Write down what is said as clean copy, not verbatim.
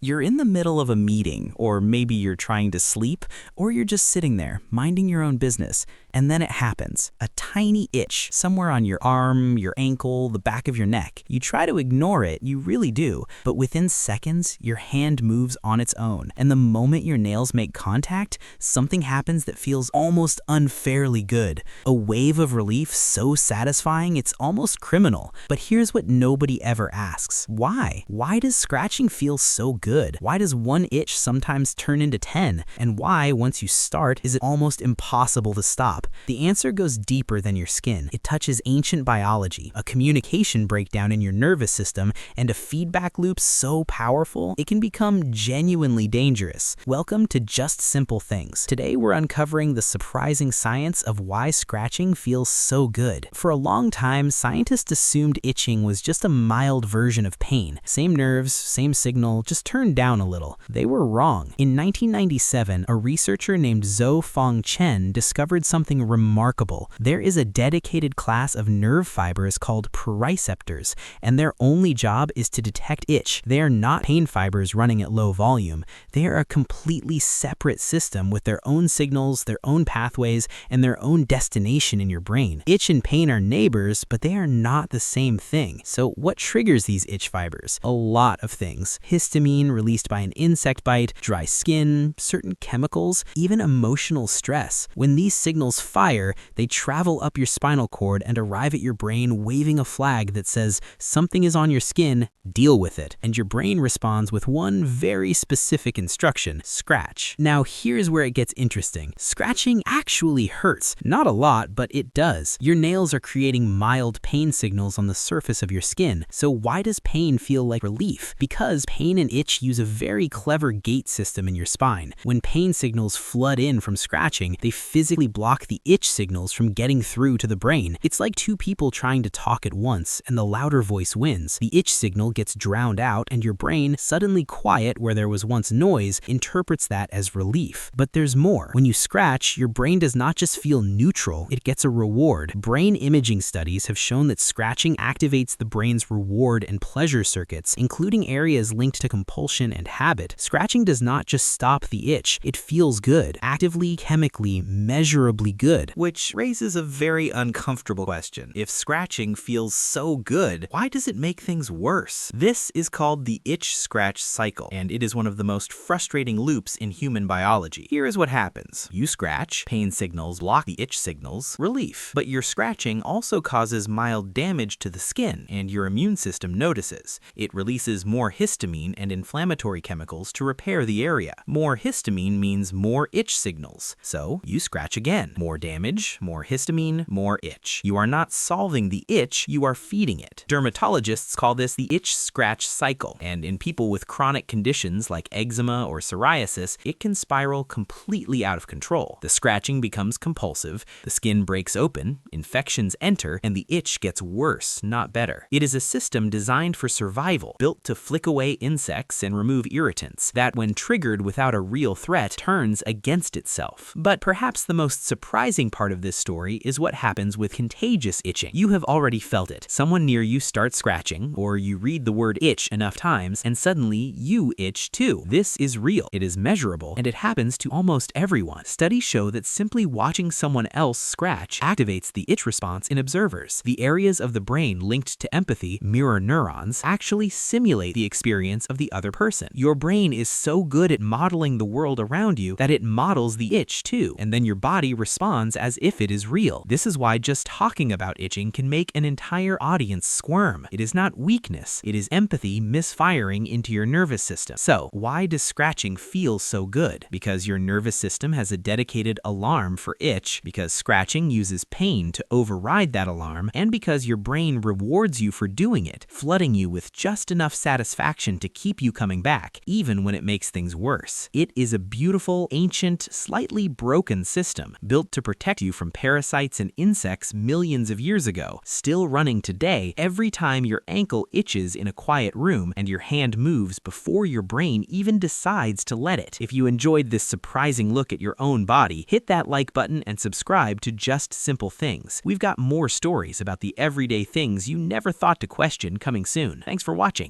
You're in the middle of a meeting, or maybe you're trying to sleep, or you're just sitting there, minding your own business, and then it happens. A tiny itch somewhere on your arm, your ankle, the back of your neck. You try to ignore it, you really do, but within seconds, your hand moves on its own, and the moment your nails make contact, something happens that feels almost unfairly good. A wave of relief so satisfying it's almost criminal. But here's what nobody ever asks. Why? Why does scratching feel so good? Why does one itch sometimes turn into 10? And why, once you start, is it almost impossible to stop? The answer goes deeper than your skin. It touches ancient biology, a communication breakdown in your nervous system, and a feedback loop so powerful it can become genuinely dangerous. Welcome to Just Simple Things. Today we're uncovering the surprising science of why scratching feels so good. For a long time, scientists assumed itching was just a mild version of pain. Same nerves, same signal, just turned down a little. They were wrong. In 1997, a researcher named Zhou Fong Chen discovered something remarkable. There is a dedicated class of nerve fibers called proprioceptors, and their only job is to detect itch. They are not pain fibers running at low volume. They are a completely separate system with their own signals, their own pathways, and their own destination in your brain. Itch and pain are neighbors, but they are not the same thing. So what triggers these itch fibers? A lot of things. Histamine released by an insect bite, dry skin, certain chemicals, even emotional stress. When these signals fire, they travel up your spinal cord and arrive at your brain waving a flag that says, something is on your skin, deal with it. And your brain responds with one very specific instruction: scratch. Now here's where it gets interesting. Scratching actually hurts. Not a lot, but it does. Your nails are creating mild pain signals on the surface of your skin. So why does pain feel like relief? Because pain and itch use a very clever gate system in your spine. When pain signals flood in from scratching, they physically block the itch signals from getting through to the brain. It's like two people trying to talk at once, and the louder voice wins. The itch signal gets drowned out, and your brain, suddenly quiet where there was once noise, interprets that as relief. But there's more. When you scratch, your brain does not just feel neutral, it gets a reward. Brain imaging studies have shown that scratching activates the brain's reward and pleasure circuits, including areas linked to compulsion and habit. Scratching does not just stop the itch, it feels good, actively, chemically, measurably good. Which raises a very uncomfortable question. If scratching feels so good, why does it make things worse? This is called the itch-scratch cycle, and it is one of the most frustrating loops in human biology. Here is what happens. You scratch, pain signals block the itch signals, relief. But your scratching also causes mild damage to the skin, and your immune system notices. It releases more histamine and inflammatory chemicals to repair the area. More histamine means more itch signals. So you scratch again. More damage, more histamine, more itch. You are not solving the itch, you are feeding it. Dermatologists call this the itch-scratch cycle, and in people with chronic conditions like eczema or psoriasis, it can spiral completely out of control. The scratching becomes compulsive, the skin breaks open, infections enter, and the itch gets worse, not better. It is a system designed for survival, built to flick away insects and remove irritants, that when triggered without a real threat, turns against itself. But perhaps the most surprising part of this story is what happens with contagious itching. You have already felt it. Someone near you starts scratching, or you read the word itch enough times, and suddenly you itch too. This is real, it is measurable, and it happens to almost everyone. Studies show that simply watching someone else scratch activates the itch response in observers. The areas of the brain linked to empathy, mirror neurons, actually simulate the experience of the other person. Your brain is so good at modeling the world around you that it models the itch too, and then your body responds as if it is real. This is why just talking about itching can make an entire audience squirm. It is not weakness, it is empathy misfiring into your nervous system. So, why does scratching feel so good? Because your nervous system has a dedicated alarm for itch, because scratching uses pain to override that alarm, and because your brain rewards you for doing it, flooding you with just enough satisfaction to keep you coming back, even when it makes things worse. It is a beautiful, ancient, slightly broken system, built to protect you from parasites and insects millions of years ago, still running today every time your ankle itches in a quiet room and your hand moves before your brain even decides to let it. If you enjoyed this surprising look at your own body, hit that like button and subscribe to Just Simple Things. We've got more stories about the everyday things you never thought to question coming soon. Thanks for watching.